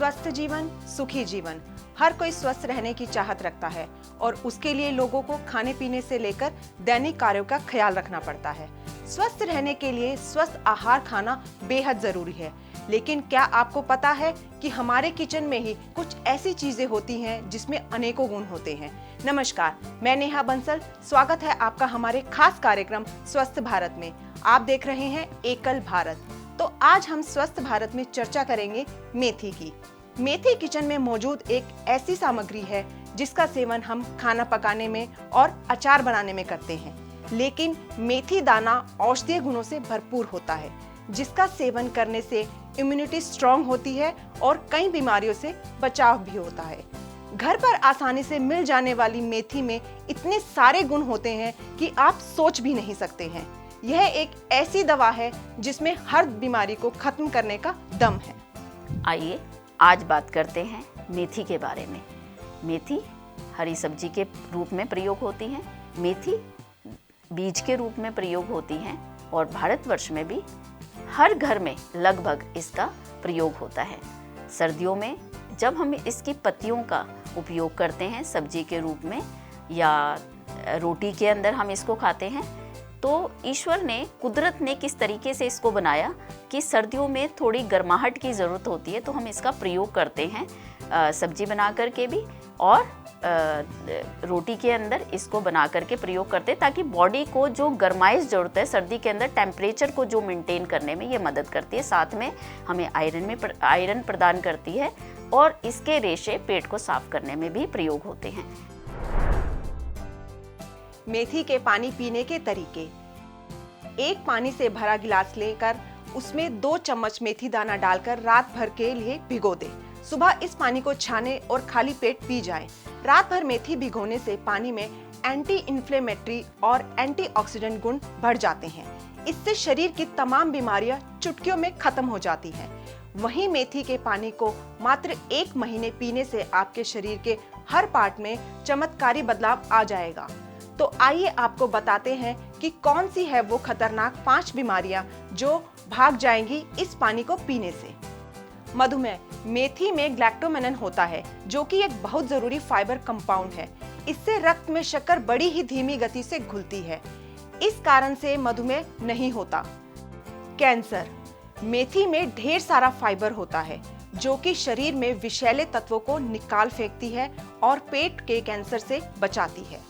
स्वस्थ जीवन सुखी जीवन। हर कोई स्वस्थ रहने की चाहत रखता है और उसके लिए लोगों को खाने पीने से लेकर दैनिक कार्यों का ख्याल रखना पड़ता है। स्वस्थ रहने के लिए स्वस्थ आहार खाना बेहद जरूरी है, लेकिन क्या आपको पता है कि हमारे किचन में ही कुछ ऐसी चीजें होती हैं जिसमें अनेकों गुण होते हैं। नमस्कार, मैं नेहा बंसल। स्वागत है आपका हमारे खास कार्यक्रम स्वस्थ भारत में। आप देख रहे हैं एकल भारत। तो आज हम स्वस्थ भारत में चर्चा करेंगे मेथी की। मेथी किचन में मौजूद एक ऐसी सामग्री है जिसका सेवन हम खाना पकाने में और अचार बनाने में करते हैं, लेकिन मेथी दाना औषधीय गुणों से भरपूर होता है, जिसका सेवन करने से इम्यूनिटी स्ट्रांग होती है और कई बीमारियों से बचाव भी होता है। घर पर आसानी से मिल जाने वाली मेथी में इतने सारे गुण होते हैं कि आप सोच भी नहीं सकते हैं। यह एक ऐसी दवा है जिसमें हर बीमारी को खत्म करने का दम है। आइए आज बात करते हैं मेथी के बारे में। मेथी हरी सब्जी के रूप में प्रयोग होती है, मेथी बीज के रूप में प्रयोग होती है और भारतवर्ष में भी हर घर में लगभग इसका प्रयोग होता है। सर्दियों में जब हम इसकी पत्तियों का उपयोग करते हैं सब्जी के रूप में या रोटी के अंदर हम इसको खाते हैं, तो ईश्वर ने, कुदरत ने किस तरीके से इसको बनाया कि सर्दियों में थोड़ी गर्माहट की ज़रूरत होती है, तो हम इसका प्रयोग करते हैं सब्जी बना करके भी और रोटी के अंदर इसको बना करके प्रयोग करते हैं, ताकि बॉडी को जो गर्माइश ज़रूरत है सर्दी के अंदर टेम्परेचर को जो मेंटेन करने में ये मदद करती है। साथ में हमें आयरन प्रदान करती है और इसके रेशे पेट को साफ करने में भी प्रयोग होते हैं। मेथी के पानी पीने के तरीके। एक पानी से भरा गिलास लेकर उसमें 2 चम्मच मेथी दाना डालकर रात भर के लिए भिगो दें। सुबह इस पानी को छाने और खाली पेट पी जाएं। रात भर मेथी भिगोने से पानी में एंटी इन्फ्लेमेटरी और एंटीऑक्सीडेंट गुण बढ़ जाते हैं। इससे शरीर की तमाम बीमारियां चुटकियों में खत्म हो जाती हैं। वहीं मेथी के पानी को मात्र 1 महीने पीने से आपके शरीर के हर पार्ट में चमत्कारी बदलाव आ जाएगा। तो आइए आपको बताते हैं कि कौन सी है वो खतरनाक 5 बीमारियां जो भाग जाएंगी इस पानी को पीने से। मधुमेह। मेथी में ग्लैक्टोमेनन होता है, जो कि एक बहुत जरूरी फाइबर कंपाउंड है। इससे रक्त में शक्कर बड़ी ही धीमी गति से घुलती है, इस कारण से मधुमेह नहीं होता। कैंसर। मेथी में ढेर सारा फाइबर होता है, जो कि शरीर में विषैले तत्वों को निकाल फेंकती है और पेट के कैंसर से बचाती है।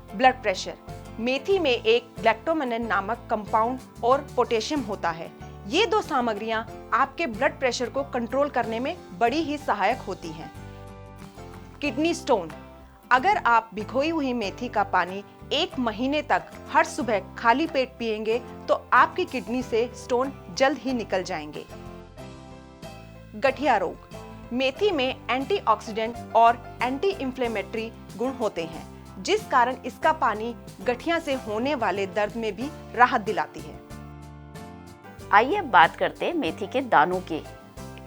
Blood pressure. मेथी में एक ग्लैक्टोमेनन नामक कंपाउंड और पोटेशियम होता है। ये 2 सामग्रियां आपके ब्लड प्रेशर को कंट्रोल करने में बड़ी ही सहायक होती हैं। Kidney stone. अगर आप भिगोई हुई मेथी का पानी 1 महीने तक हर सुबह खाली पेट पिएंगे तो आपकी किडनी से स्टोन जल्द ही निकल जाएंगे। गठिया रोग। मेथी में एंटीऑक्सीडेंट और एंटी इंफ्लेमेटरी गुण होते हैं, जिस कारण इसका पानी गठिया से होने वाले दर्द में भी राहत दिलाती है। आइए बात करते हैं मेथी के दानों के।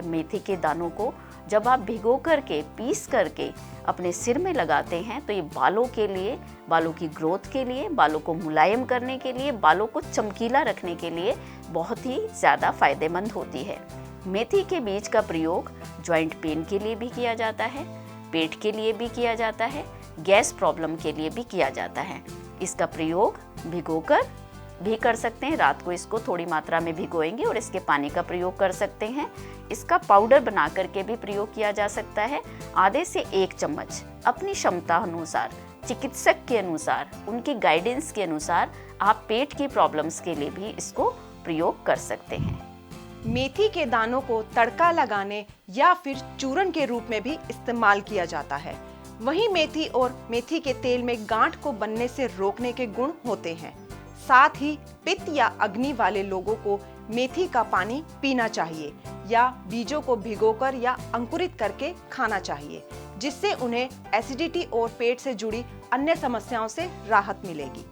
मेथी के दानों को जब आप भिगो करके पीस करके अपने सिर में लगाते हैं तो ये बालों के लिए, बालों की ग्रोथ के लिए, बालों को मुलायम करने के लिए, बालों को चमकीला रखने के लिए बहुत ही ज़्यादा फायदेमंद होती है। मेथी के बीज का प्रयोग जॉइंट पेन के लिए भी किया जाता है, पेट के लिए भी किया जाता है, गैस प्रॉब्लम के लिए भी किया जाता है। इसका प्रयोग भिगोकर भी कर सकते हैं, रात को इसको थोड़ी मात्रा में भिगोएंगे और इसके पानी का प्रयोग कर सकते हैं। इसका पाउडर बना करके भी प्रयोग किया जा सकता है। आधे से 1 चम्मच अपनी क्षमता अनुसार, चिकित्सक के अनुसार, उनकी गाइडेंस के अनुसार आप पेट की प्रॉब्लम्स के लिए भी इसको प्रयोग कर सकते हैं। मेथी के दानों को तड़का लगाने या फिर चूरन के रूप में भी इस्तेमाल किया जाता है। वहीं मेथी और मेथी के तेल में गांठ को बनने से रोकने के गुण होते हैं। साथ ही पित्त या अग्नि वाले लोगों को मेथी का पानी पीना चाहिए या बीजों को भिगोकर या अंकुरित करके खाना चाहिए, जिससे उन्हें एसिडिटी और पेट से जुड़ी अन्य समस्याओं से राहत मिलेगी।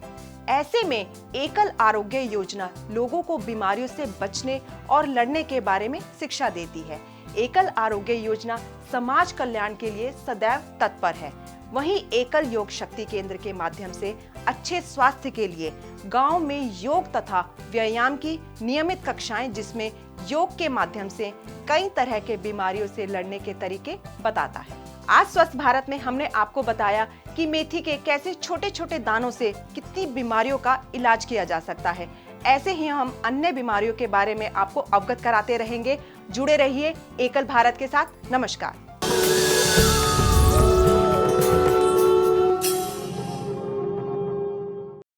ऐसे में एकल आरोग्य योजना लोगों को बीमारियों से बचने और लड़ने के बारे में शिक्षा देती है। एकल आरोग्य योजना समाज कल्याण के लिए सदैव तत्पर है। वहीं एकल योग शक्ति केंद्र के माध्यम से अच्छे स्वास्थ्य के लिए गांव में योग तथा व्यायाम की नियमित कक्षाएं, जिसमें योग के माध्यम से कई तरह के बीमारियों से लड़ने के तरीके बताता है। आज स्वस्थ भारत में हमने आपको बताया कि मेथी के कैसे छोटे छोटे दानों से कितनी बीमारियों का इलाज किया जा सकता है। ऐसे ही हम अन्य बीमारियों के बारे में आपको अवगत कराते रहेंगे। जुड़े रहिए एकल भारत के साथ। नमस्कार।